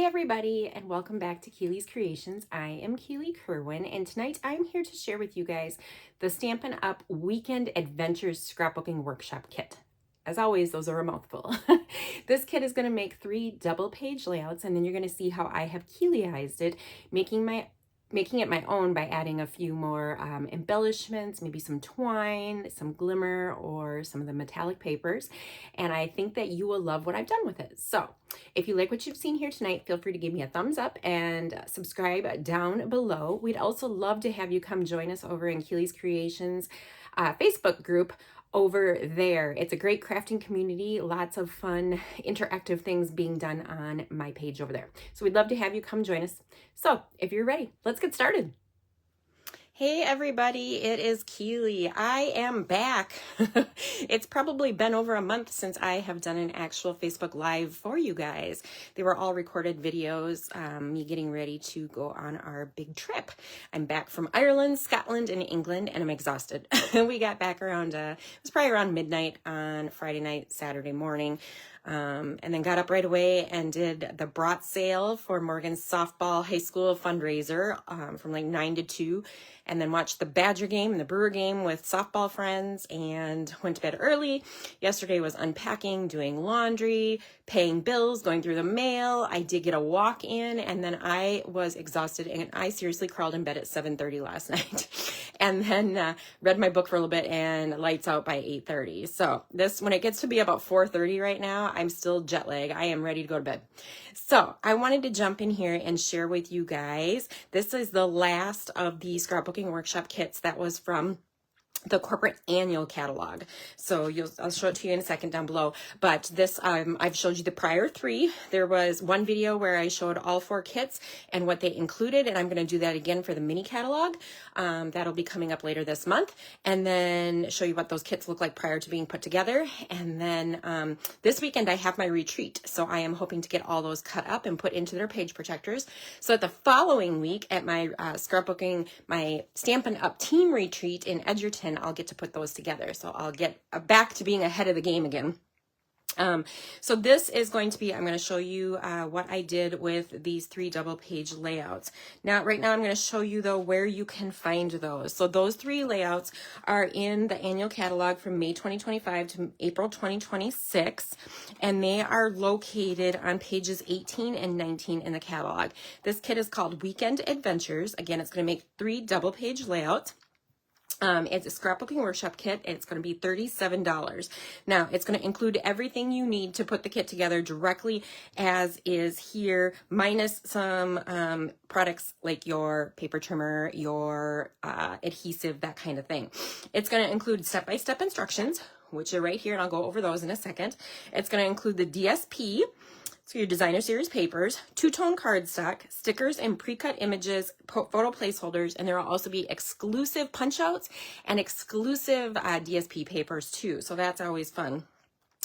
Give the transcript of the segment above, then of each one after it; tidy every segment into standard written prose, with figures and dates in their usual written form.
everybody, and welcome back to Keely's Creations. I am Keely Kerwin, and tonight I'm here to share with you guys the Stampin' Up! Weekend Adventures Scrapbooking Workshop Kit. As always, those are a mouthful. This kit is going to make 3 double-page layouts, and then you're going to see how I have Keelyized it, making it my own by adding a few more embellishments, maybe some twine, some glimmer, or some of the metallic papers. And I think that you will love what I've done with it. So if you like what you've seen here tonight, feel free to give me a thumbs up and subscribe down below. We'd also love to have you come join us over in Keely's Creations Facebook group over there. It's a great crafting community, lots of fun interactive things being done on my page over there. So we'd love to have you come join us. So if you're ready, let's get started. Hey everybody, it is Keely. I am back. It's probably been over a month since I have done an actual Facebook Live for you guys. They were all recorded videos, me getting ready to go on our big trip. I'm back from Ireland, Scotland, and England, and I'm exhausted. We got back around, it was probably around midnight on Friday night, Saturday morning. And then got up right away and did the brat sale for Morgan's softball high school fundraiser from like 9 to 2, and then watched the Badger game and the Brewer game with softball friends and went to bed early. Yesterday was unpacking, doing laundry, paying bills, going through the mail. I did get a walk in, and then I was exhausted, and I seriously crawled in bed at 7:30 last night and then read my book for a little bit and lights out by 8:30. So this, when it gets to be about 4:30 right now, I'm still jet lag. I am ready to go to bed. So I wanted to jump in here and share with you guys. This is the last of the scrapbooking workshop kits that was from the corporate annual catalog. So I'll show it to you in a second down below. But this, I've showed you the prior 3. There was one video where I showed all 4 kits and what they included, and I'm going to do that again for the mini catalog. That'll be coming up later this month, and then show you what those kits look like prior to being put together. And then this weekend I have my retreat, so I am hoping to get all those cut up and put into their page protectors. So at the following week at my scrapbooking, my Stampin' Up! Team retreat in Edgerton, I'll get to put those together. So I'll get back to being ahead of the game again. So this is going to be, I'm going to show you what I did with these 3 double page layouts. Now, right now I'm going to show you though where you can find those. So those 3 layouts are in the annual catalog from May 2025 to April 2026, and they are located on pages 18 and 19 in the catalog. This kit is called Weekend Adventures. Again, it's going to make 3 double page layouts. It's a scrapbooking workshop kit. It's going to be $37. Now, it's going to include everything you need to put the kit together directly as is here, minus some products like your paper trimmer, your adhesive, that kind of thing. It's going to include step-by-step instructions, which are right here, and I'll go over those in a second. It's going to include the DSP, so your designer series papers, 2-tone cardstock, stickers and pre-cut images, photo placeholders, and there will also be exclusive punch outs and exclusive DSP papers too. So that's always fun.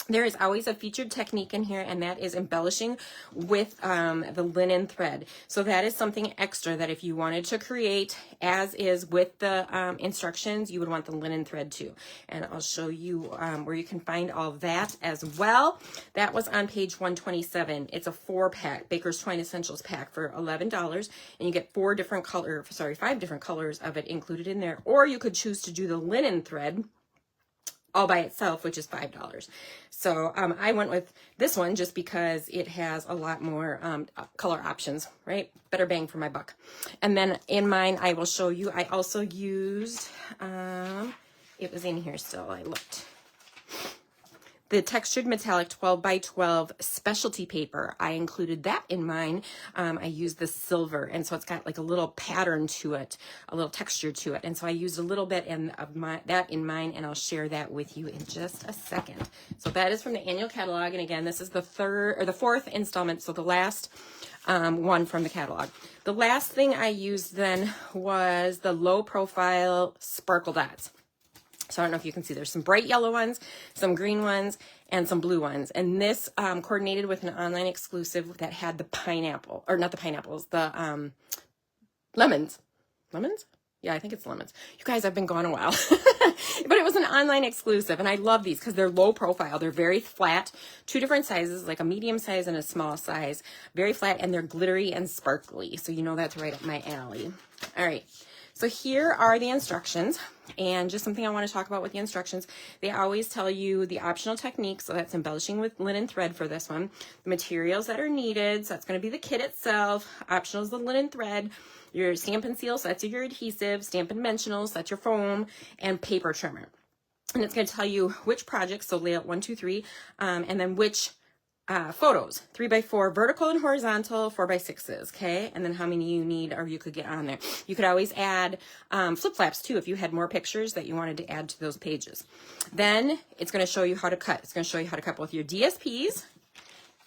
There is always a featured technique in here, and that is embellishing with the linen thread. So that is something extra that if you wanted to create as is with the instructions, you would want the linen thread too. And I'll show you where you can find all that as well. That was on page 127. It's a 4-pack, Baker's Twine Essentials pack for $11, and you get 5 different colors of it included in there. Or you could choose to do the linen thread all by itself, which is $5. So I went with this one just because it has a lot more color options, right? Better bang for my buck. And then in mine, I will show you, I also used, it was in here still, I looked. The textured metallic 12 by 12 specialty paper. I included that in mine. I used the silver, and so it's got like a little pattern to it, a little texture to it. And so I used a little bit of that in mine, and I'll share that with you in just a second. So that is from the annual catalog. And again, this is the 4th installment, so the last one from the catalog. The last thing I used then was the low profile sparkle dots. So I don't know if you can see, there's some bright yellow ones, some green ones, and some blue ones. And this coordinated with an online exclusive that had the pineapple, or not the pineapples, the lemons. Lemons? Yeah, I think it's lemons. You guys, I've been gone a while. But it was an online exclusive, and I love these because they're low profile. They're very flat, 2 different sizes, like a medium size and a small size. Very flat, and they're glittery and sparkly. So you know that's right up my alley. All right. So here are the instructions, and just something I want to talk about with the instructions. They always tell you the optional techniques, so that's embellishing with linen thread for this one. The materials that are needed, so that's going to be the kit itself. Optional is the linen thread. Your Stampin' Seal, so that's your adhesive. Stampin' Dimensionals, that's your foam, and paper trimmer. And it's going to tell you which projects, so layout 1, 2, 3, and then which photos, 3x4 vertical and horizontal, 4x6s, okay? And then how many you need or you could get on there. You could always add flip flaps too if you had more pictures that you wanted to add to those pages. Then it's going to show you how to cut. It's going to show you how to cut both your DSPs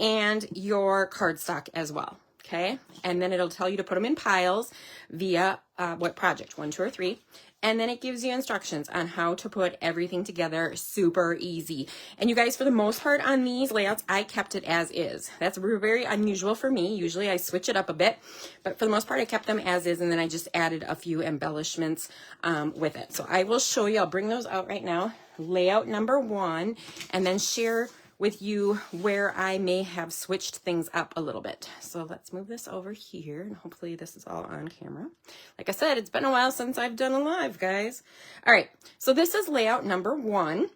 and your cardstock as well, okay? And then it'll tell you to put them in piles via what project, 1, 2, or 3. And then it gives you instructions on how to put everything together, super easy. And you guys, for the most part on these layouts, I kept it as is. That's very unusual for me. Usually I switch it up a bit, but for the most part, I kept them as is, and then I just added a few embellishments with it. So I will show you, I'll bring those out right now. Layout number 1, and then share with you where I may have switched things up a little bit. So let's move this over here, and hopefully this is all on camera. Like I said, it's been a while since I've done a live, guys. All right, so this is layout number 1.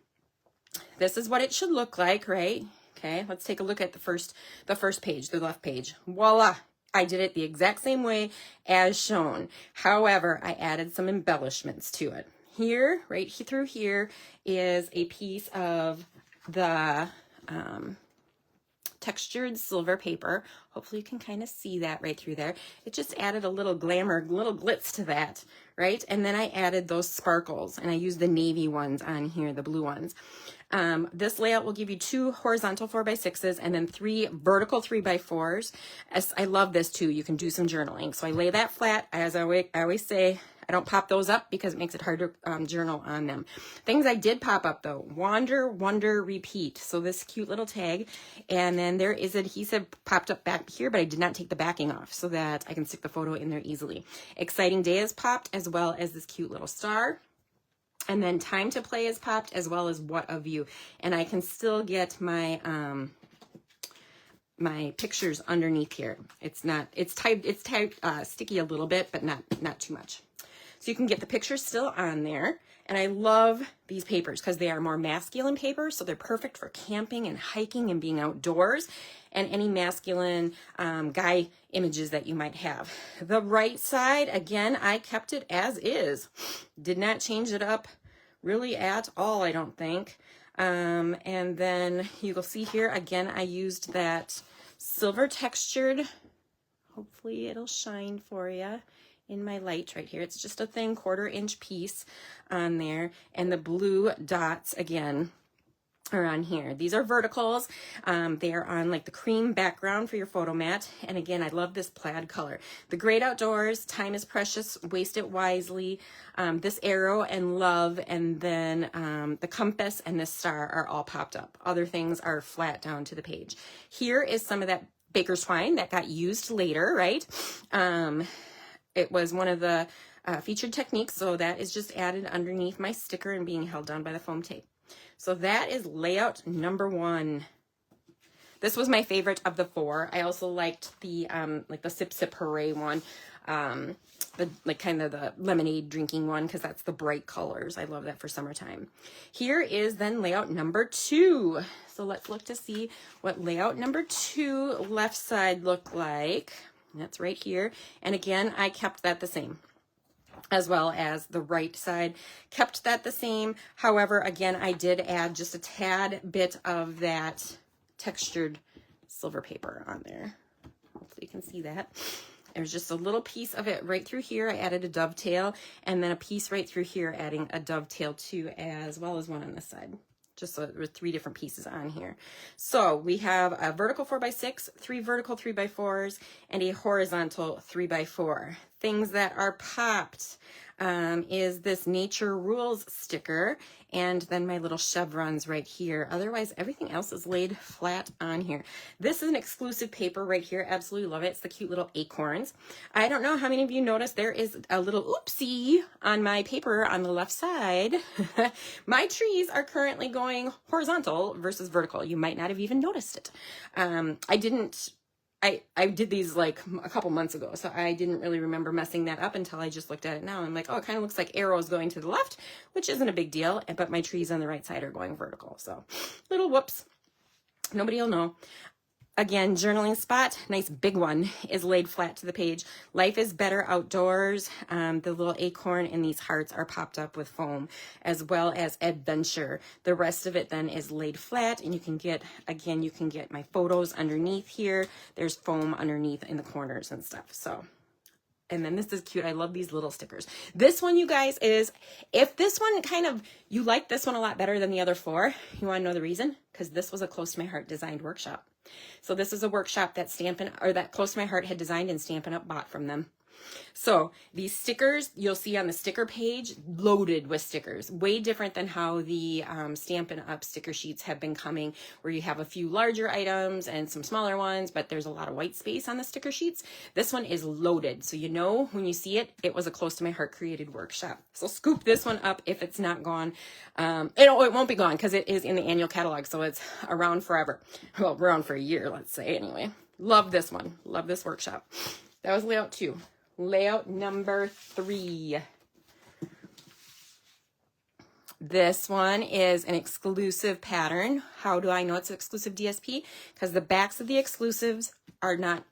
This is what it should look like, right? Okay, let's take a look at the first page, the left page. Voila! I did it the exact same way as shown. However, I added some embellishments to it. Here, right through here, is a piece of the textured silver paper. Hopefully you can kind of see that right through there. It just added a little glamour, little glitz to that, right? And then I added those sparkles, and I used the navy ones on here, the blue ones. This layout will give you 2 horizontal 4x6s and then 3 vertical 3x4s. I love this too. You can do some journaling. So I lay that flat. As I always say, I don't pop those up because it makes it hard to journal on them. Things I did pop up though: wander, wonder, repeat. So this cute little tag, and then there is adhesive popped up back here, but I did not take the backing off so that I can stick the photo in there easily. Exciting day is popped, as well as this cute little star. And then time to play is popped, as well as what a view. And I can still get my my pictures underneath here. It's sticky a little bit, but not too much. So you can get the pictures still on there. And I love these papers because they are more masculine papers, so they're perfect for camping and hiking and being outdoors, and any masculine guy images that you might have. The right side, again, I kept it as is. Did not change it up really at all, I don't think. And then you will see here, again, I used that silver textured, hopefully it'll shine for you in my light right here. It's just a thin 1/4 inch piece on there, and the blue dots again are on here. These are verticals. They are on like the cream background for your photo mat. And again, I love this plaid color. The great outdoors, time is precious, waste it wisely. This arrow and love, and then the compass and this star are all popped up. Other things are flat down to the page. Here is some of that baker's twine that got used later, right? It was one of the featured techniques, so that is just added underneath my sticker and being held down by the foam tape. So that is layout number 1. This was my favorite of the 4. I also liked the like the Sip Sip Hooray one, the like kind of the lemonade drinking one, because that's the bright colors. I love that for summertime. Here is then layout number 2. So let's look to see what layout number 2 left side looked like. That's right here. And again, I kept that the same, as well as the right side, kept that the same. However, again, I did add just a tad bit of that textured silver paper on there. Hopefully you can see that. There's just a little piece of it right through here. I added a dovetail, and then a piece right through here adding a dovetail too, as well as one on this side. Just so with 3 different pieces on here. So we have a vertical 4x6, 3 vertical 3x4s, and a horizontal 3x4. Things that are popped. is this Nature Rules sticker, and then my little chevrons right here. Otherwise, everything else is laid flat on here. This is an exclusive paper right here. Absolutely love it. It's the cute little acorns. I don't know how many of you noticed there is a little oopsie on my paper on the left side. My trees are currently going horizontal versus vertical. You might not have even noticed it. I did these like a couple months ago, so I didn't really remember messing that up until I just looked at it now. I'm like, oh, it kind of looks like arrows going to the left, which isn't a big deal, but my trees on the right side are going vertical. So little whoops. Nobody will know. Again, journaling spot, nice big one, is laid flat to the page. Life is better outdoors. The little acorn and these hearts are popped up with foam, as well as adventure. The rest of it then is laid flat, and you can get, again, you can get my photos underneath here. There's foam underneath in the corners and stuff. So, and then this is cute. I love these little stickers. This one, you guys, is, if this one kind of, you like this one a lot better than the other four, you want to know the reason? Because this was a Close to My Heart designed workshop. So this is a workshop that that Close to My Heart had designed, and Stampin' Up! Bought from them. So these stickers, you'll see on the sticker page, loaded with stickers. Way different than how the Stampin' Up! Sticker sheets have been coming, where you have a few larger items and some smaller ones, but there's a lot of white space on the sticker sheets. This one is loaded, so you know when you see it, it was a Close to My Heart created workshop. So scoop this one up if it's not gone. It won't be gone because it is in the annual catalog, so it's around forever. Well, around for a year, let's say, anyway. Love this one. Love this workshop. That was layout 2. Layout number 3. This one is an exclusive pattern. How do I know it's exclusive DSP? Because the backs of the exclusives are not,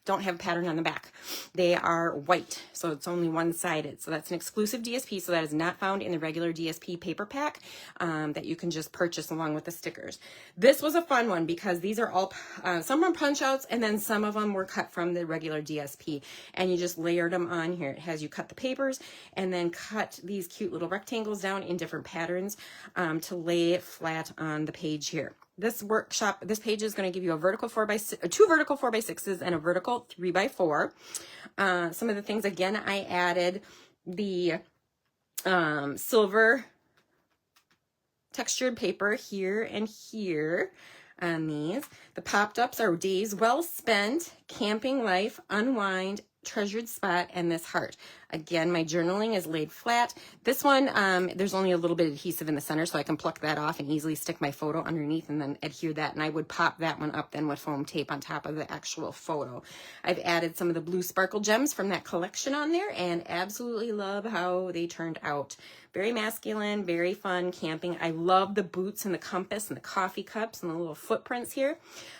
don't have a pattern on the back. They are white, so it's only one-sided. So that's an exclusive DSP, so that is not found in the regular DSP paper pack that you can just purchase along with the stickers. This was a fun one because these are all, some are punch outs, and then some of them were cut from the regular DSP, and you just layered them on here. It has you cut the papers and then cut these cute little rectangles down in different patterns to lay it flat on the page here. This workshop, this page is going to give you a vertical 4x6, 2 vertical 4x6s and a vertical 3x4. Some of the things, again, I added the silver textured paper here and here on these. The popped ups are days well spent, camping life, unwind, treasured spot, and this heart. Again, my journaling is laid flat. This one, there's only a little bit of adhesive in the center, so I can pluck that off and easily stick my photo underneath and then adhere that, and I would pop that one up then with foam tape on top of the actual photo. I've added some of the blue sparkle gems from that collection on there, and absolutely love how they turned out. Very masculine, very fun camping. I love the boots and the compass and the coffee cups and the little footprints here.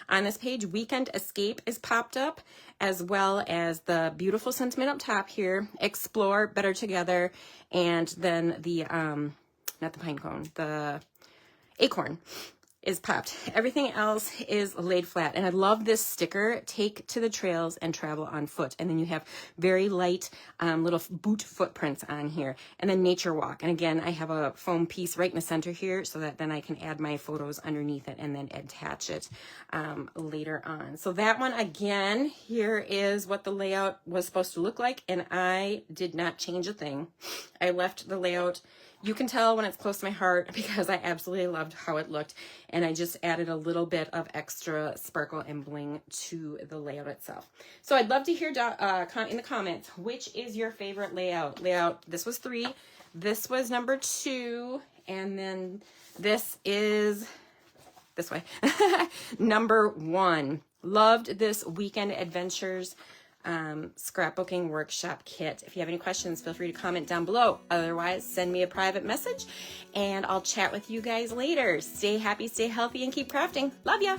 On this page, Weekend Escape is popped up, as well as the beautiful sentiment up top here, Explore, Better Together, and then the, not the pine cone, the acorn is popped. Everything else is laid flat. And I love this sticker, Take to the Trails and Travel on Foot. And then you have very light little boot footprints on here. And then Nature Walk. And again, I have a foam piece right in the center here so that then I can add my photos underneath it and then attach it later on. So that one, again, here is what the layout was supposed to look like. And I did not change a thing. I left the layout. You can tell when it's close to my heart because I absolutely loved how it looked, and I just added a little bit of extra sparkle and bling to the layout itself. So I'd love to hear in the comments, which is your favorite layout? This was 3, this was number 2, and then this is this way, number 1. Loved this Weekend Adventures scrapbooking workshop kit. If you have any questions, feel free to comment down below. Otherwise, send me a private message and I'll chat with you guys later. Stay happy, stay healthy, and keep crafting. Love ya!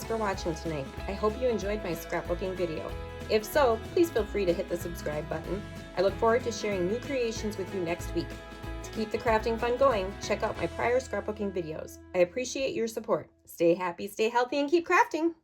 for watching tonight. I hope you enjoyed my scrapbooking video. If so, please feel free to hit the subscribe button. I look forward to sharing new creations with you next week. To keep the crafting fun going, check out my prior scrapbooking videos. I appreciate your support. Stay happy, stay healthy, and keep crafting!